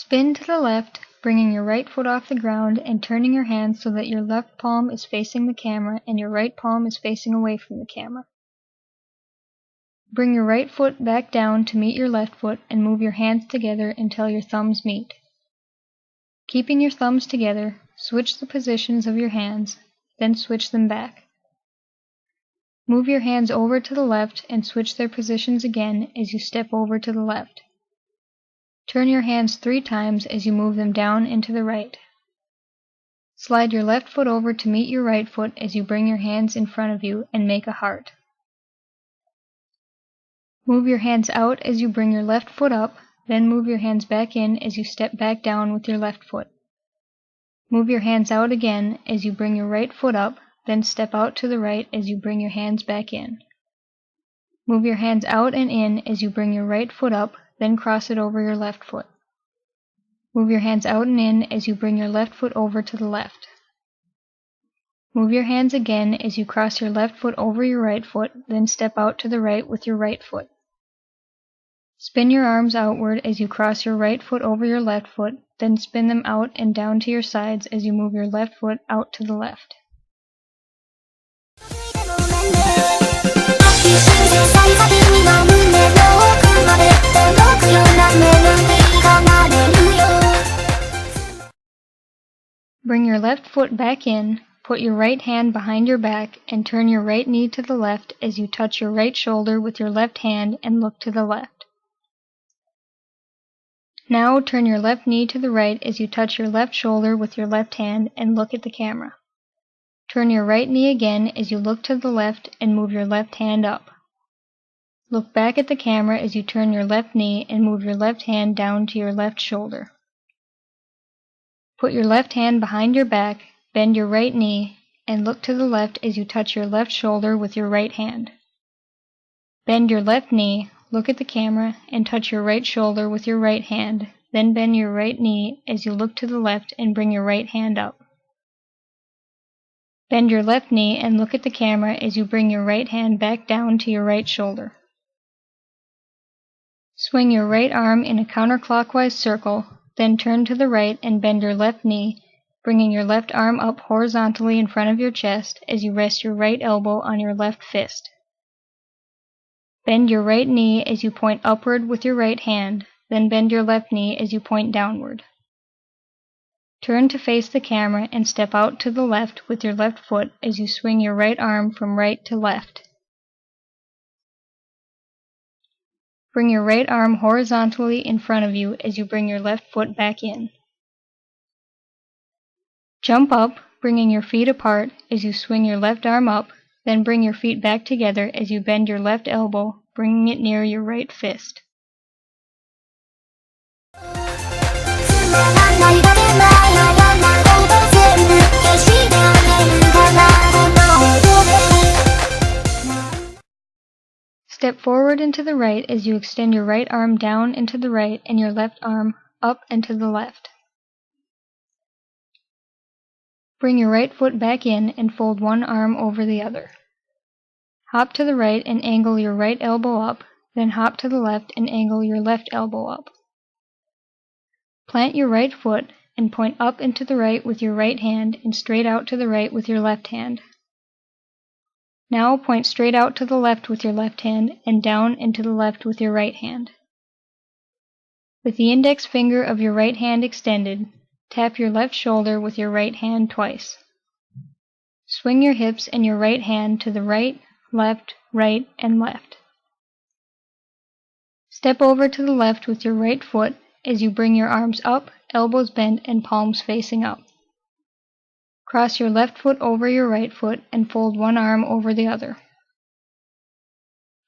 Spin to the left, bringing your right foot off the ground and turning your hand so that your left palm is facing the camera and your right palm is facing away from the camera. Bring your right foot back down to meet your left foot and move your hands together until your thumbs meet. Keeping your thumbs together, switch the positions of your hands, then switch them back. Move your hands over to the left and switch their positions again as you step over to the left. Turn your hands 3 times as you move them down and to the right. Slide your left foot over to meet your right foot as you bring your hands in front of you and make a heart. Move your hands out as you bring your left foot up, then move your hands back in as you step back down with your left foot. Move your hands out again as you bring your right foot up, then step out to the right as you bring your hands back in. Move your hands out and in as you bring your right foot up, then cross it over your left foot. Move your hands out and in as you bring your left foot over to the left. Move your hands again as you cross your left foot over your right foot, then step out to the right with your right foot. Spin your arms outward as you cross your right foot over your left foot, then spin them out and down to your sides as you move your left foot out to the left. Bring your left foot back in, put your right hand behind your back, and turn your right knee to the left as you touch your right shoulder with your left hand and look to the left. Now turn your left knee to the right as you touch your left shoulder with your left hand and look at the camera. Turn your right knee again as you look to the left and move your left hand up. Look back at the camera as you turn your left knee and move your left hand down to your left shoulder. Put your left hand behind your back, bend your right knee, and look to the left as you touch your left shoulder with your right hand. Bend your left knee, look at the camera, and touch your right shoulder with your right hand, then bend your right knee as you look to the left and bring your right hand up. Bend your left knee and look at the camera as you bring your right hand back down to your right shoulder. Swing your right arm in a counterclockwise circle, then turn to the right and bend your left knee, bringing your left arm up horizontally in front of your chest as you rest your right elbow on your left fist. Bend your right knee as you point upward with your right hand, then bend your left knee as you point downward. Turn to face the camera and step out to the left with your left foot as you swing your right arm from right to left. Bring your right arm horizontally in front of you as you bring your left foot back in. Jump up, bringing your feet apart as you swing your left arm up, then bring your feet back together as you bend your left elbow, bringing it near your right fist. Step forward and to the right as you extend your right arm down and to the right and your left arm up and to the left. Bring your right foot back in and fold one arm over the other. Hop to the right and angle your right elbow up, then hop to the left and angle your left elbow up. Plant your right foot and point up and to the right with your right hand and straight out to the right with your left hand. Now point straight out to the left with your left hand and down and to the left with your right hand. With the index finger of your right hand extended, tap your left shoulder with your right hand twice. Swing your hips and your right hand to the right, right, and left. Step over to the left with your right foot as you bring your arms up, elbows bent, and palms facing up. Cross your left foot over your right foot and fold one arm over the other.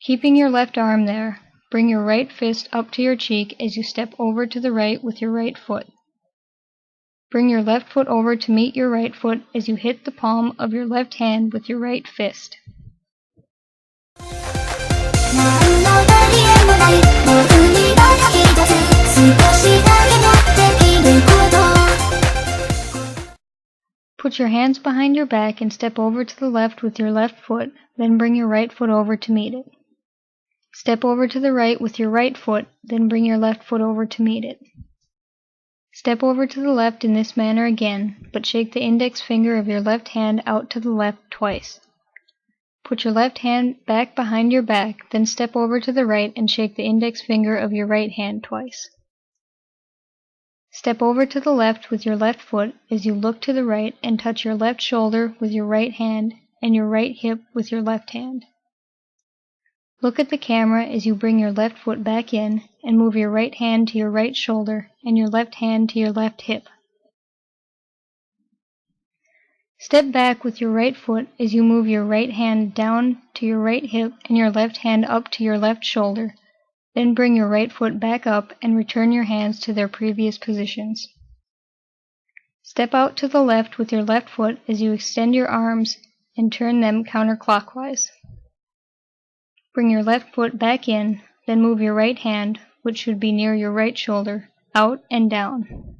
Keeping your left arm there, bring your right fist up to your cheek as you step over to the right with your right foot. Bring your left foot over to meet your right foot as you hit the palm of your left hand with your right fist. Put your hands behind your back and step over to the left with your left foot, then bring your right foot over to meet it. Step over to the right with your right foot, then bring your left foot over to meet it. Step over to the left in this manner again, but shake the index finger of your left hand out to the left twice. Put your left hand back behind your back, then step over to the right and shake the index finger of your right hand twice. Step over to the left with your left foot as you look to the right and touch your left shoulder with your right hand and your right hip with your left hand. Look at the camera as you bring your left foot back in and move your right hand to your right shoulder and your left hand to your left hip. Step back with your right foot as you move your right hand down to your right hip and your left hand up to your left shoulder. Then bring your right foot back up and return your hands to their previous positions. Step out to the left with your left foot as you extend your arms and turn them counterclockwise. Bring your left foot back in, then move your right hand, which should be near your right shoulder, out and down.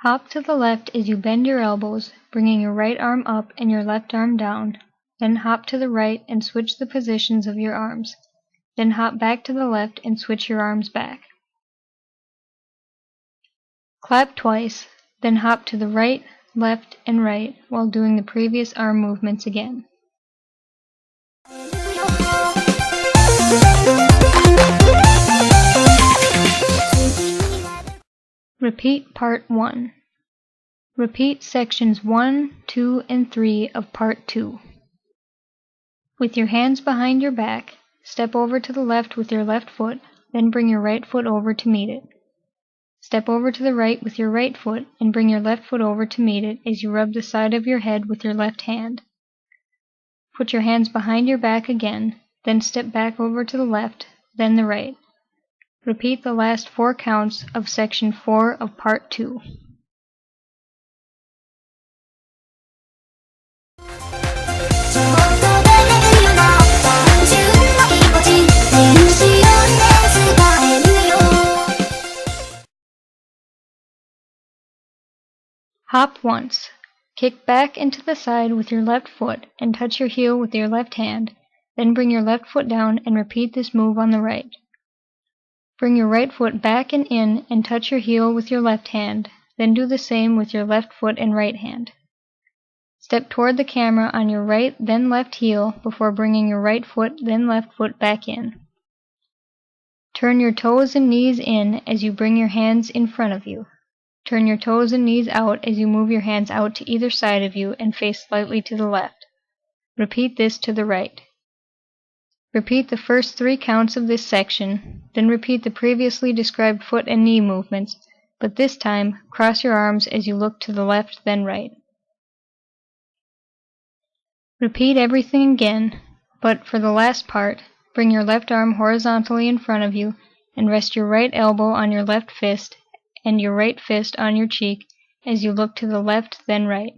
Hop to the left as you bend your elbows, bringing your right arm up and your left arm down. Then hop to the right and switch the positions of your arms. Then hop back to the left and switch your arms back. Clap twice, then hop to the right, left, and right while doing the previous arm movements again. Repeat Part 1. Repeat sections 1, 2, and 3 of Part 2. With your hands behind your back, step over to the left with your left foot, then bring your right foot over to meet it. Step over to the right with your right foot and bring your left foot over to meet it as you rub the side of your head with your left hand. Put your hands behind your back again, then step back over to the left, then the right. Repeat the last 4 counts of section 4 of Part 2. Hop once. Kick back into the side with your left foot and touch your heel with your left hand, then bring your left foot down and repeat this move on the right. Bring your right foot back and in and touch your heel with your left hand, then do the same with your left foot and right hand. Step toward the camera on your right then left heel before bringing your right foot then left foot back in. Turn your toes and knees in as you bring your hands in front of you. Turn your toes and knees out as you move your hands out to either side of you and face slightly to the left. Repeat this to the right. Repeat the first 3 counts of this section, then repeat the previously described foot and knee movements, but this time cross your arms as you look to the left then right. Repeat everything again, but for the last part, bring your left arm horizontally in front of you and rest your right elbow on your left fist and your right fist on your cheek as you look to the left then right.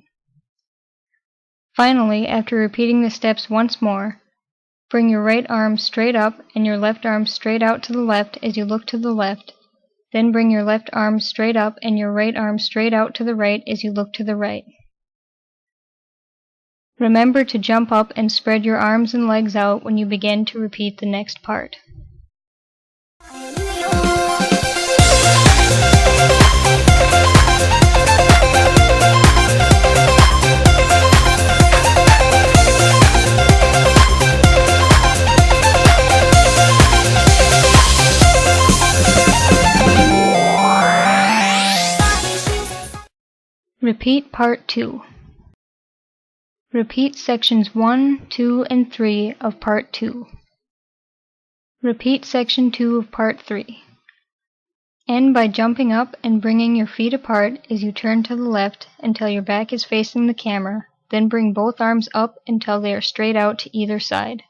Finally, after repeating the steps once more, bring your right arm straight up and your left arm straight out to the left as you look to the left, then bring your left arm straight up and your right arm straight out to the right as you look to the right. Remember to jump up and spread your arms and legs out when you begin to repeat the next part. Repeat Part 2. Repeat sections 1, 2, and 3 of Part 2. Repeat section 2 of Part 3. End by jumping up and bringing your feet apart as you turn to the left until your back is facing the camera, then bring both arms up until they are straight out to either side.